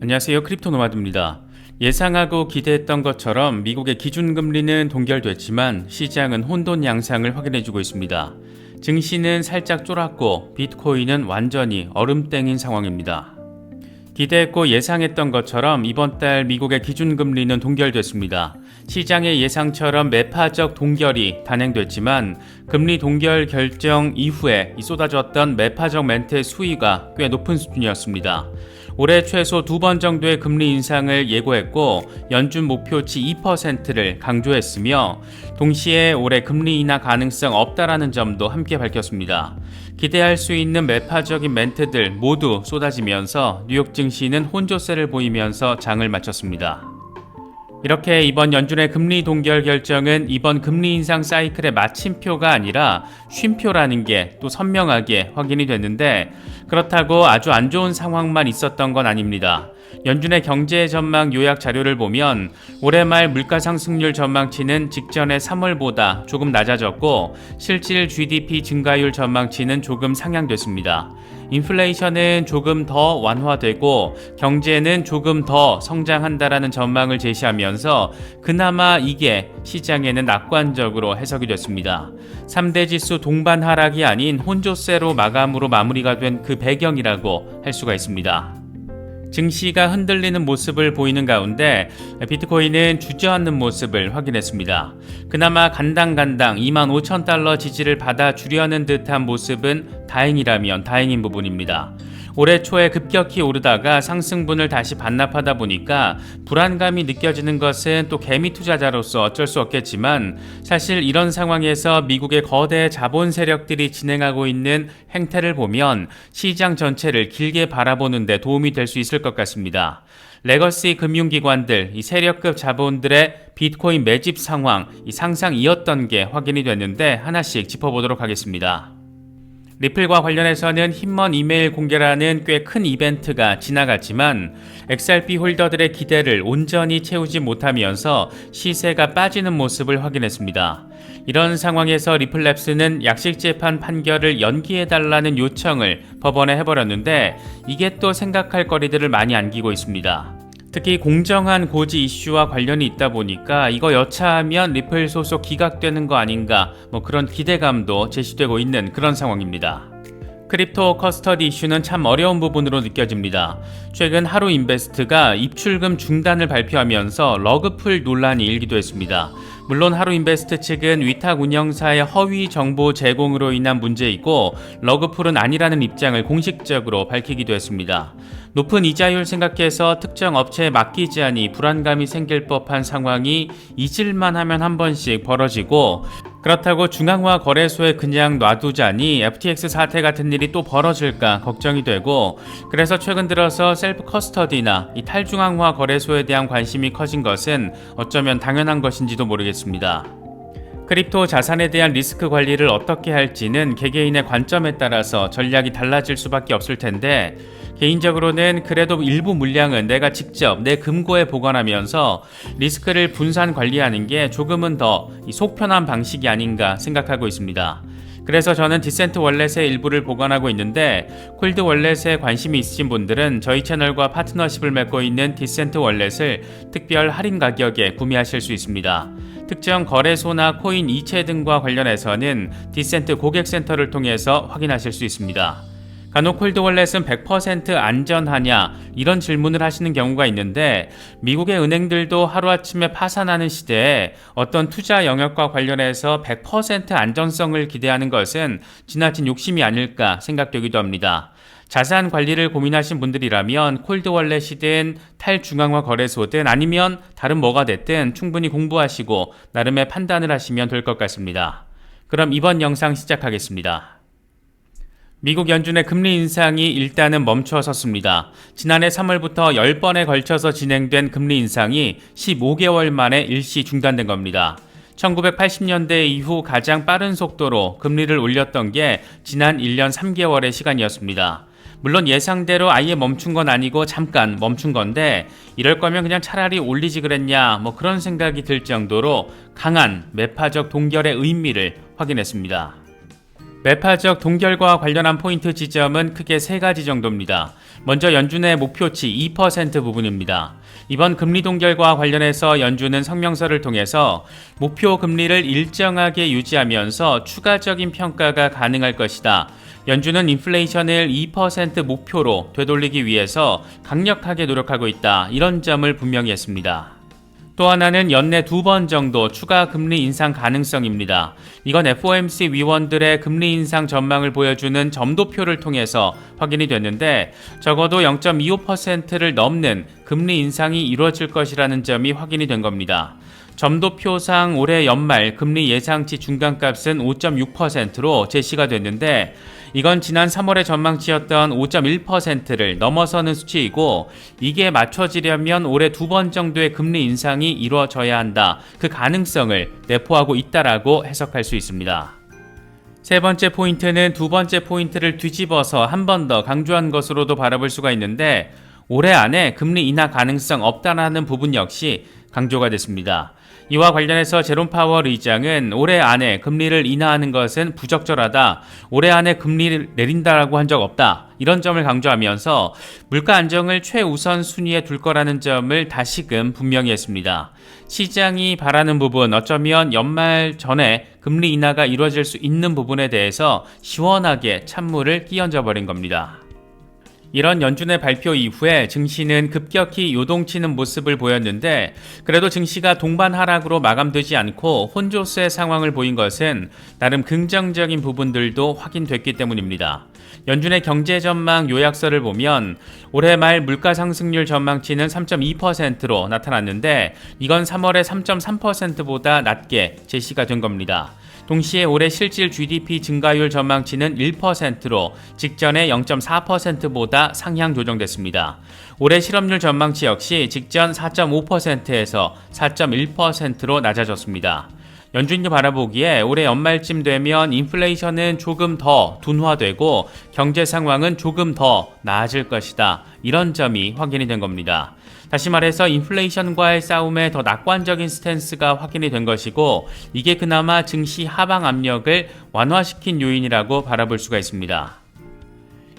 안녕하세요. 크립토노마드입니다. 예상하고 기대했던 것처럼 미국의 기준금리는 동결됐지만 시장은 혼돈 양상을 확인해주고 있습니다. 증시는 살짝 쫄았고 비트코인은 완전히 얼음땡인 상황입니다. 기대했고 예상했던 것처럼 이번 달 미국의 기준금리는 동결됐습니다. 시장의 예상처럼 매파적 동결이 단행됐지만 금리 동결 결정 이후에 쏟아졌던 매파적 멘트의 수위가 꽤 높은 수준이었습니다. 올해 최소 2번 정도의 금리 인상을 예고했고 연준 목표치 2%를 강조했으며 동시에 올해 금리 인하 가능성 없다라는 점도 함께 밝혔습니다. 기대할 수 있는 매파적인 멘트들 모두 쏟아지면서 뉴욕 증시는 혼조세를 보이면서 장을 마쳤습니다. 이렇게 이번 연준의 금리 동결 결정은 이번 금리 인상 사이클의 마침표가 아니라 쉼표라는 게 또 선명하게 확인이 됐는데 그렇다고 아주 안 좋은 상황만 있었던 건 아닙니다. 연준의 경제 전망 요약 자료를 보면 올해 말 물가 상승률 전망치는 직전의 3월보다 조금 낮아졌고 실질 GDP 증가율 전망치는 조금 상향됐습니다. 인플레이션은 조금 더 완화되고 경제는 조금 더 성장한다라는 전망을 제시하면서 그나마 이게 시장에는 낙관적으로 해석이 됐습니다. 3대 지수 동반 하락이 아닌 혼조세로 마감으로 마무리가 된 그 배경이라고 할 수가 있습니다. 증시가 흔들리는 모습을 보이는 가운데 비트코인은 주저앉는 모습을 확인했습니다. 그나마 간당간당 25,000달러 지지를 받아주려는 듯한 모습은 다행이라면 다행인 부분입니다. 올해 초에 급격히 오르다가 상승분을 다시 반납하다 보니까 불안감이 느껴지는 것은 또 개미 투자자로서 어쩔 수 없겠지만 사실 이런 상황에서 미국의 거대 자본 세력들이 진행하고 있는 행태를 보면 시장 전체를 길게 바라보는 데 도움이 될 수 있을 것 같습니다. 레거시 금융기관들, 이 세력급 자본들의 비트코인 매집 상황, 이 상상이었던 게 확인이 됐는데 하나씩 짚어보도록 하겠습니다. 리플과 관련해서는 힘먼 이메일 공개라는 꽤 큰 이벤트가 지나갔지만 XRP 홀더들의 기대를 온전히 채우지 못하면서 시세가 빠지는 모습을 확인했습니다. 이런 상황에서 리플랩스는 약식재판 판결을 연기해달라는 요청을 법원에 해버렸는데 이게 또 생각할 거리들을 많이 안기고 있습니다. 특히 공정한 고지 이슈와 관련이 있다 보니까 이거 여차하면 리플 소속 기각되는 거 아닌가 그런 기대감도 제시되고 있는 그런 상황입니다. 크립토 커스터디 이슈는 참 어려운 부분으로 느껴집니다. 최근 하루인베스트가 입출금 중단을 발표하면서 러그풀 논란이 일기도 했습니다. 물론 하루인베스트 측은 위탁 운영사의 허위 정보 제공으로 인한 문제이고 러그풀은 아니라는 입장을 공식적으로 밝히기도 했습니다. 높은 이자율 생각해서 특정 업체에 맡기자니 불안감이 생길 법한 상황이 잊을만 하면 한 번씩 벌어지고 그렇다고 중앙화 거래소에 그냥 놔두자니 FTX 사태 같은 일이 또 벌어질까 걱정이 되고 그래서 최근 들어서 셀프 커스터디나 이 탈중앙화 거래소에 대한 관심이 커진 것은 어쩌면 당연한 것인지도 모르겠습니다. 크립토 자산에 대한 리스크 관리를 어떻게 할지는 개개인의 관점에 따라서 전략이 달라질 수밖에 없을 텐데 개인적으로는 그래도 일부 물량은 내가 직접 내 금고에 보관하면서 리스크를 분산 관리하는 게 조금은 더 속편한 방식이 아닌가 생각하고 있습니다. 그래서 저는 디센트 월렛의 일부를 보관하고 있는데 콜드 월렛에 관심이 있으신 분들은 저희 채널과 파트너십을 맺고 있는 디센트 월렛을 특별 할인 가격에 구매하실 수 있습니다. 특정 거래소나 코인 이체 등과 관련해서는 디센트 고객센터를 통해서 확인하실 수 있습니다. 간혹 콜드 월렛은 100% 안전하냐 이런 질문을 하시는 경우가 있는데 미국의 은행들도 하루아침에 파산하는 시대에 어떤 투자 영역과 관련해서 100% 안전성을 기대하는 것은 지나친 욕심이 아닐까 생각되기도 합니다. 자산 관리를 고민하신 분들이라면 콜드 월렛이든 탈중앙화 거래소든 아니면 다른 뭐가 됐든 충분히 공부하시고 나름의 판단을 하시면 될 것 같습니다. 그럼 이번 영상 시작하겠습니다. 미국 연준의 금리 인상이 일단은 멈춰섰습니다. 지난해 3월부터 10번에 걸쳐서 진행된 금리 인상이 15개월 만에 일시 중단된 겁니다. 1980년대 이후 가장 빠른 속도로 금리를 올렸던 게 지난 1년 3개월의 시간이었습니다. 물론 예상대로 아예 멈춘 건 아니고 잠깐 멈춘 건데 이럴 거면 그냥 차라리 올리지 그랬냐 그런 생각이 들 정도로 강한 매파적 동결의 의미를 확인했습니다. 매파적 동결과 관련한 포인트 지점은 크게 세 가지 정도입니다. 먼저 연준의 목표치 2% 부분입니다. 이번 금리 동결과 관련해서 연준은 성명서를 통해서 목표 금리를 일정하게 유지하면서 추가적인 평가가 가능할 것이다. 연준은 인플레이션을 2% 목표로 되돌리기 위해서 강력하게 노력하고 있다. 이런 점을 분명히 했습니다. 또 하나는 연내 2번 정도 추가 금리 인상 가능성입니다. 이건 FOMC 위원들의 금리 인상 전망을 보여주는 점도표를 통해서 확인이 됐는데 적어도 0.25%를 넘는 금리 인상이 이루어질 것이라는 점이 확인이 된 겁니다. 점도표상 올해 연말 금리 예상치 중간값은 5.6%로 제시가 됐는데 이건 지난 3월의 전망치였던 5.1%를 넘어서는 수치이고 이게 맞춰지려면 올해 2번 정도의 금리 인상이 이루어져야 한다. 그 가능성을 내포하고 있다라고 해석할 수 있습니다. 세 번째 포인트는 두 번째 포인트를 뒤집어서 한 번 더 강조한 것으로도 바라볼 수가 있는데 올해 안에 금리 인하 가능성 없다라는 부분 역시 강조가 됐습니다. 이와 관련해서 제롬 파월 의장은 올해 안에 금리를 인하하는 것은 부적절하다. 올해 안에 금리를 내린다라고 한 적 없다. 이런 점을 강조하면서 물가 안정을 최우선 순위에 둘 거라는 점을 다시금 분명히 했습니다. 시장이 바라는 부분, 어쩌면 연말 전에 금리 인하가 이루어질 수 있는 부분에 대해서 시원하게 찬물을 끼얹어 버린 겁니다. 이런 연준의 발표 이후에 증시는 급격히 요동치는 모습을 보였는데 그래도 증시가 동반 하락으로 마감되지 않고 혼조세의 상황을 보인 것은 나름 긍정적인 부분들도 확인됐기 때문입니다. 연준의 경제 전망 요약서를 보면 올해 말 물가 상승률 전망치는 3.2%로 나타났는데 이건 3월의 3.3%보다 낮게 제시가 된 겁니다. 동시에 올해 실질 GDP 증가율 전망치는 1%로 직전의 0.4%보다 상향 조정됐습니다. 올해 실업률 전망치 역시 직전 4.5%에서 4.1%로 낮아졌습니다. 연준이 바라보기에 올해 연말쯤 되면 인플레이션은 조금 더 둔화되고 경제 상황은 조금 더 나아질 것이다. 이런 점이 확인이 된 겁니다. 다시 말해서 인플레이션과의 싸움에 더 낙관적인 스탠스가 확인이 된 것이고 이게 그나마 증시 하방 압력을 완화시킨 요인이라고 바라볼 수가 있습니다.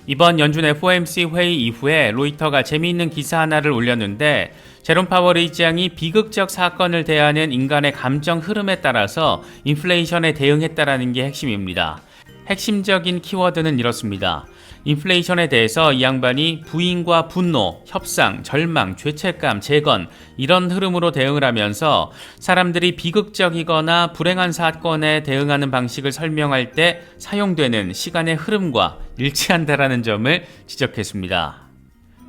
이번 연준 FOMC 회의 이후에 로이터가 재미있는 기사 하나를 올렸는데 제롬 파월 의장이 비극적 사건을 대하는 인간의 감정 흐름에 따라서 인플레이션에 대응했다라는 게 핵심입니다. 핵심적인 키워드는 이렇습니다. 인플레이션에 대해서 이 양반이 부인과 분노, 협상, 절망, 죄책감, 재건 이런 흐름으로 대응을 하면서 사람들이 비극적이거나 불행한 사건에 대응하는 방식을 설명할 때 사용되는 시간의 흐름과 일치한다라는 점을 지적했습니다.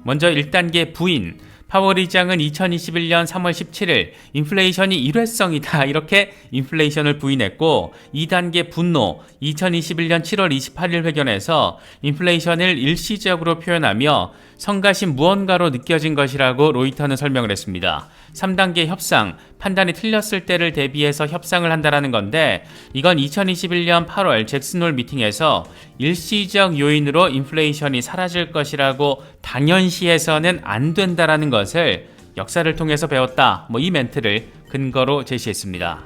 먼저 1단계 부인. 파월 의장은 2021년 3월 17일 인플레이션이 일회성이다 이렇게 인플레이션을 부인했고 2단계 분노 2021년 7월 28일 회견에서 인플레이션을 일시적으로 표현하며 성가신 무언가로 느껴진 것이라고 로이터는 설명을 했습니다. 3단계 협상, 판단이 틀렸을 때를 대비해서 협상을 한다라는 건데 이건 2021년 8월 잭슨홀 미팅에서 일시적 요인으로 인플레이션이 사라질 것이라고 당연시해서는 안 된다라는 것을 역사를 통해서 배웠다. 이 멘트를 근거로 제시했습니다.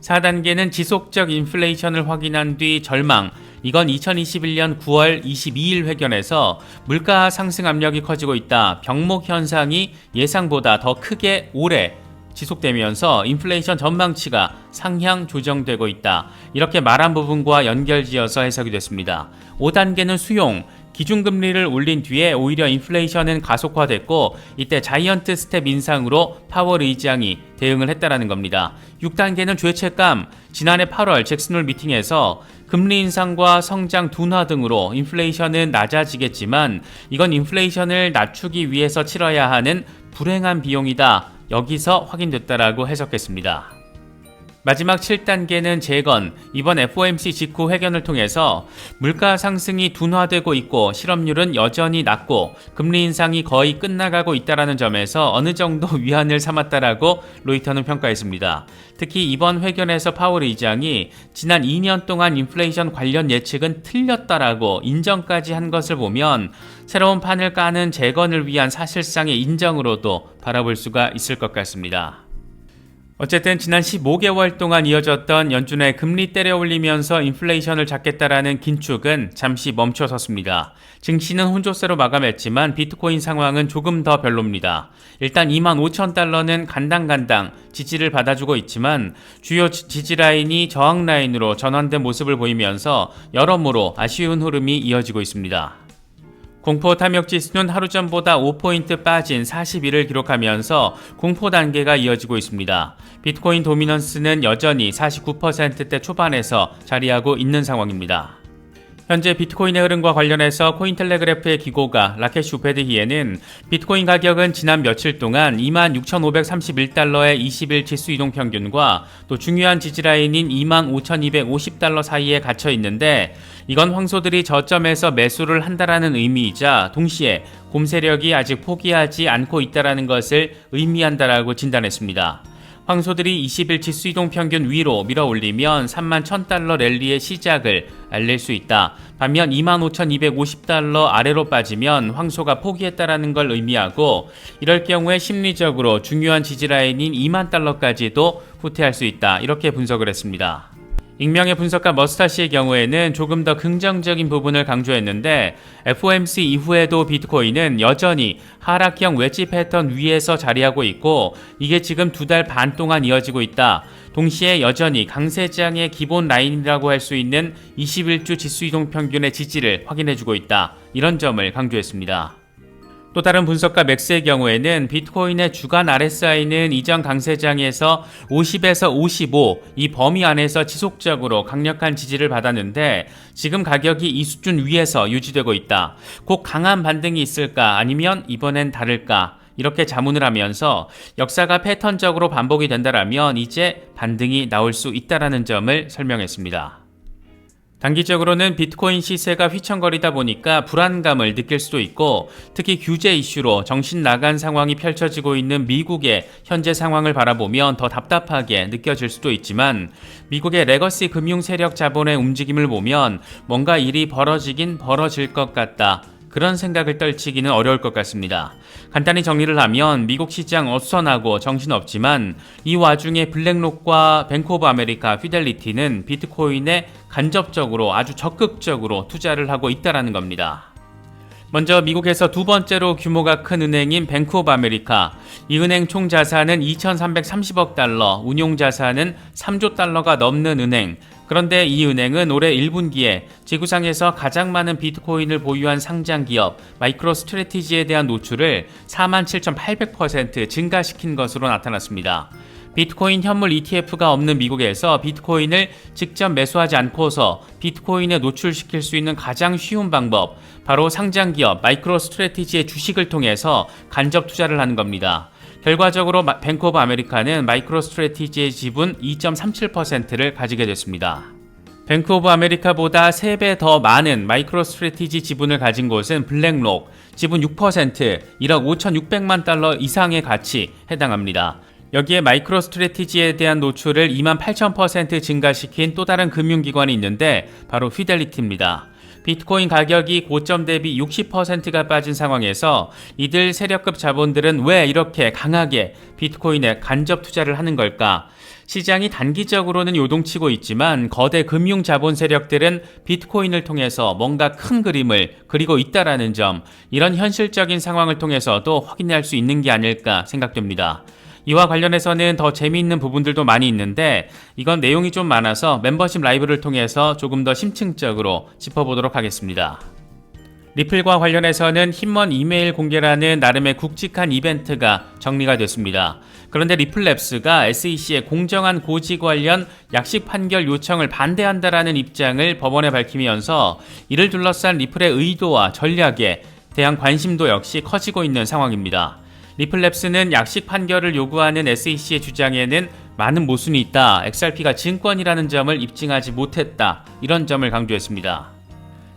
4단계는 지속적 인플레이션을 확인한 뒤 절망. 이건 2021년 9월 22일 회견에서 물가 상승 압력이 커지고 있다. 병목 현상이 예상보다 더 크게 오래 지속되면서 인플레이션 전망치가 상향 조정되고 있다. 이렇게 말한 부분과 연결지어서 해석이 됐습니다. 5단계는 수용. 기준금리를 올린 뒤에 오히려 인플레이션은 가속화됐고 이때 자이언트 스텝 인상으로 파월 의장이 대응을 했다라는 겁니다. 6단계는 죄책감. 지난해 8월 잭슨홀 미팅에서 금리 인상과 성장 둔화 등으로 인플레이션은 낮아지겠지만 이건 인플레이션을 낮추기 위해서 치러야 하는 불행한 비용이다. 여기서 확인됐다라고 해석했습니다. 마지막 7단계는 재건. 이번 FOMC 직후 회견을 통해서 물가 상승이 둔화되고 있고 실업률은 여전히 낮고 금리 인상이 거의 끝나가고 있다는 점에서 어느 정도 위안을 삼았다라고 로이터는 평가했습니다. 특히 이번 회견에서 파월 의장이 지난 2년 동안 인플레이션 관련 예측은 틀렸다라고 인정까지 한 것을 보면 새로운 판을 까는 재건을 위한 사실상의 인정으로도 바라볼 수가 있을 것 같습니다. 어쨌든 지난 15개월 동안 이어졌던 연준의 금리 때려 올리면서 인플레이션을 잡겠다라는 긴축은 잠시 멈춰섰습니다. 증시는 혼조세로 마감했지만 비트코인 상황은 조금 더 별로입니다. 일단 25,000달러는 간당간당 지지를 받아주고 있지만 주요 지지 라인이 저항 라인으로 전환된 모습을 보이면서 여러모로 아쉬운 흐름이 이어지고 있습니다. 공포 탐욕 지수는 하루 전보다 5포인트 빠진 41을 기록하면서 공포 단계가 이어지고 있습니다. 비트코인 도미넌스는 여전히 49%대 초반에서 자리하고 있는 상황입니다. 현재 비트코인의 흐름과 관련해서 코인텔레그래프의 기고가 라케슈 베드히에는 비트코인 가격은 지난 며칠 동안 26,531달러의 20일 지수 이동 평균과 또 중요한 지지라인인 25,250달러 사이에 갇혀 있는데 이건 황소들이 저점에서 매수를 한다라는 의미이자 동시에 곰 세력이 아직 포기하지 않고 있다라는 것을 의미한다라고 진단했습니다. 황소들이 20일 지수 이동 평균 위로 밀어 올리면 31,000달러 랠리의 시작을 알릴 수 있다. 반면 25,250달러 아래로 빠지면 황소가 포기했다라는 걸 의미하고 이럴 경우에 심리적으로 중요한 지지라인인 20,000달러까지도 후퇴할 수 있다. 이렇게 분석을 했습니다. 익명의 분석가 머스타시의 경우에는 조금 더 긍정적인 부분을 강조했는데 FOMC 이후에도 비트코인은 여전히 하락형 웨지 패턴 위에서 자리하고 있고 이게 지금 2달 반 동안 이어지고 있다. 동시에 여전히 강세장의 기본 라인이라고 할 수 있는 21주 지수 이동 평균의 지지를 확인해주고 있다. 이런 점을 강조했습니다. 또 다른 분석가 맥스의 경우에는 비트코인의 주간 RSI는 이전 강세장에서 50에서 55 이 범위 안에서 지속적으로 강력한 지지를 받았는데 지금 가격이 이 수준 위에서 유지되고 있다. 곧 강한 반등이 있을까 아니면 이번엔 다를까 이렇게 자문을 하면서 역사가 패턴적으로 반복이 된다라면 이제 반등이 나올 수 있다라는 점을 설명했습니다. 단기적으로는 비트코인 시세가 휘청거리다 보니까 불안감을 느낄 수도 있고 특히 규제 이슈로 정신 나간 상황이 펼쳐지고 있는 미국의 현재 상황을 바라보면 더 답답하게 느껴질 수도 있지만 미국의 레거시 금융 세력 자본의 움직임을 보면 뭔가 일이 벌어지긴 벌어질 것 같다. 그런 생각을 떨치기는 어려울 것 같습니다. 간단히 정리를 하면 미국 시장 어수선하고 정신없지만 이 와중에 블랙록과 뱅크 오브 아메리카, 피델리티는 비트코인에 간접적으로 아주 적극적으로 투자를 하고 있다는 겁니다. 먼저 미국에서 두 번째로 규모가 큰 은행인 뱅크 오브 아메리카, 이 은행 총 자산은 2,330억 달러, 운용 자산은 3조 달러가 넘는 은행. 그런데 이 은행은 올해 1분기에 지구상에서 가장 많은 비트코인을 보유한 상장 기업 마이크로 스트래티지에 대한 노출을 47,800% 증가시킨 것으로 나타났습니다. 비트코인 현물 ETF가 없는 미국에서 비트코인을 직접 매수하지 않고서 비트코인에 노출시킬 수 있는 가장 쉬운 방법, 바로 상장기업 마이크로 스트래티지의 주식을 통해서 간접 투자를 하는 겁니다. 결과적으로 뱅크 오브 아메리카는 마이크로 스트래티지의 지분 2.37%를 가지게 됐습니다. 뱅크 오브 아메리카보다 3배 더 많은 마이크로 스트래티지 지분을 가진 곳은 블랙록, 지분 6%, 1억 5,600만 달러 이상의 가치 해당합니다. 여기에 마이크로 스트래티지에 대한 노출을 28,000% 증가시킨 또 다른 금융기관이 있는데 바로 피델리티입니다. 비트코인 가격이 고점 대비 60%가 빠진 상황에서 이들 세력급 자본들은 왜 이렇게 강하게 비트코인에 간접 투자를 하는 걸까? 시장이 단기적으로는 요동치고 있지만 거대 금융 자본 세력들은 비트코인을 통해서 뭔가 큰 그림을 그리고 있다라는 점, 이런 현실적인 상황을 통해서도 확인할 수 있는 게 아닐까 생각됩니다. 이와 관련해서는 더 재미있는 부분들도 많이 있는데 이건 내용이 좀 많아서 멤버십 라이브를 통해서 조금 더 심층적으로 짚어보도록 하겠습니다. 리플과 관련해서는 힘먼 이메일 공개라는 나름의 굵직한 이벤트가 정리가 됐습니다. 그런데 리플랩스가 SEC의 공정한 고지 관련 약식 판결 요청을 반대한다라는 입장을 법원에 밝히면서 이를 둘러싼 리플의 의도와 전략에 대한 관심도 역시 커지고 있는 상황입니다. 리플랩스는 약식 판결을 요구하는 SEC의 주장에는 많은 모순이 있다, XRP가 증권이라는 점을 입증하지 못했다, 이런 점을 강조했습니다.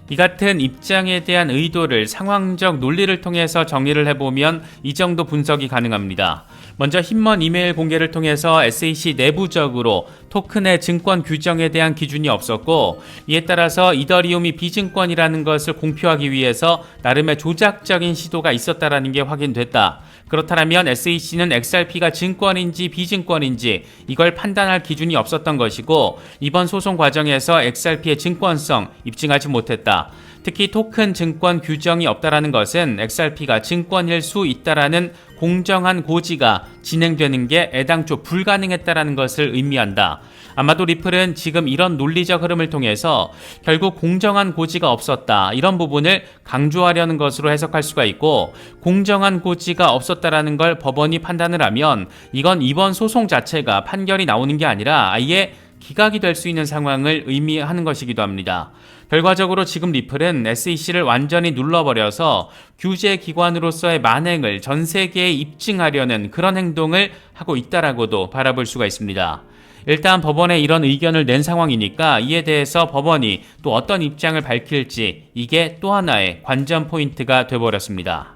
이 같은 입장에 대한 의도를 상황적 논리를 통해서 정리를 해보면 이 정도 분석이 가능합니다. 먼저 힘먼 이메일 공개를 통해서 SEC 내부적으로 토큰의 증권 규정에 대한 기준이 없었고, 이에 따라서 이더리움이 비증권이라는 것을 공표하기 위해서 나름의 조작적인 시도가 있었다라는 게 확인됐다. 그렇다면 SEC는 XRP가 증권인지 비증권인지 이걸 판단할 기준이 없었던 것이고, 이번 소송 과정에서 XRP의 증권성 입증하지 못했다. 특히 토큰 증권 규정이 없다라는 것은 XRP가 증권일 수 있다라는 공정한 고지가 진행되는 게 애당초 불가능했다라는 것을 의미한다. 아마도 리플은 지금 이런 논리적 흐름을 통해서 결국 공정한 고지가 없었다, 이런 부분을 강조하려는 것으로 해석할 수가 있고, 공정한 고지가 없었다라는 걸 법원이 판단을 하면 이건 이번 소송 자체가 판결이 나오는 게 아니라 아예 기각이 될 수 있는 상황을 의미하는 것이기도 합니다. 결과적으로 지금 리플은 SEC를 완전히 눌러버려서 규제 기관으로서의 만행을 전 세계에 입증하려는 그런 행동을 하고 있다라고도 바라볼 수가 있습니다. 일단 법원에 이런 의견을 낸 상황이니까 이에 대해서 법원이 또 어떤 입장을 밝힐지, 이게 또 하나의 관전 포인트가 돼버렸습니다.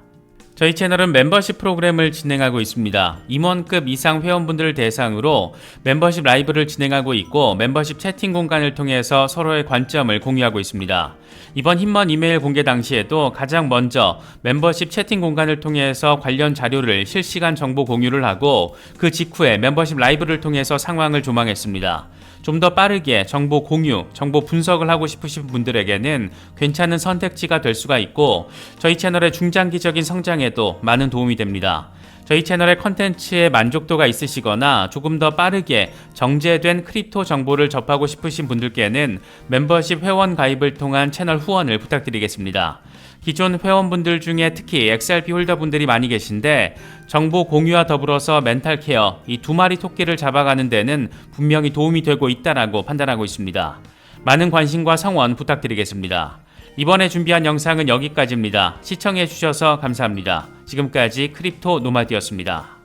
저희 채널은 멤버십 프로그램을 진행하고 있습니다. 임원급 이상 회원분들을 대상으로 멤버십 라이브를 진행하고 있고, 멤버십 채팅 공간을 통해서 서로의 관점을 공유하고 있습니다. 이번 힘먼 이메일 공개 당시에도 가장 먼저 멤버십 채팅 공간을 통해서 관련 자료를 실시간 정보 공유를 하고, 그 직후에 멤버십 라이브를 통해서 상황을 조망했습니다. 좀 더 빠르게 정보 공유, 정보 분석을 하고 싶으신 분들에게는 괜찮은 선택지가 될 수가 있고, 저희 채널의 중장기적인 성장에도 많은 도움이 됩니다. 저희 채널의 컨텐츠에 만족도가 있으시거나 조금 더 빠르게 정제된 크립토 정보를 접하고 싶으신 분들께는 멤버십 회원 가입을 통한 채널 후원을 부탁드리겠습니다. 기존 회원분들 중에 특히 XRP 홀더분들이 많이 계신데, 정보 공유와 더불어서 멘탈 케어, 이 두 마리 토끼를 잡아가는 데는 분명히 도움이 되고 있다라고 판단하고 있습니다. 많은 관심과 성원 부탁드리겠습니다. 이번에 준비한 영상은 여기까지입니다. 시청해주셔서 감사합니다. 지금까지 크립토 노마드였습니다.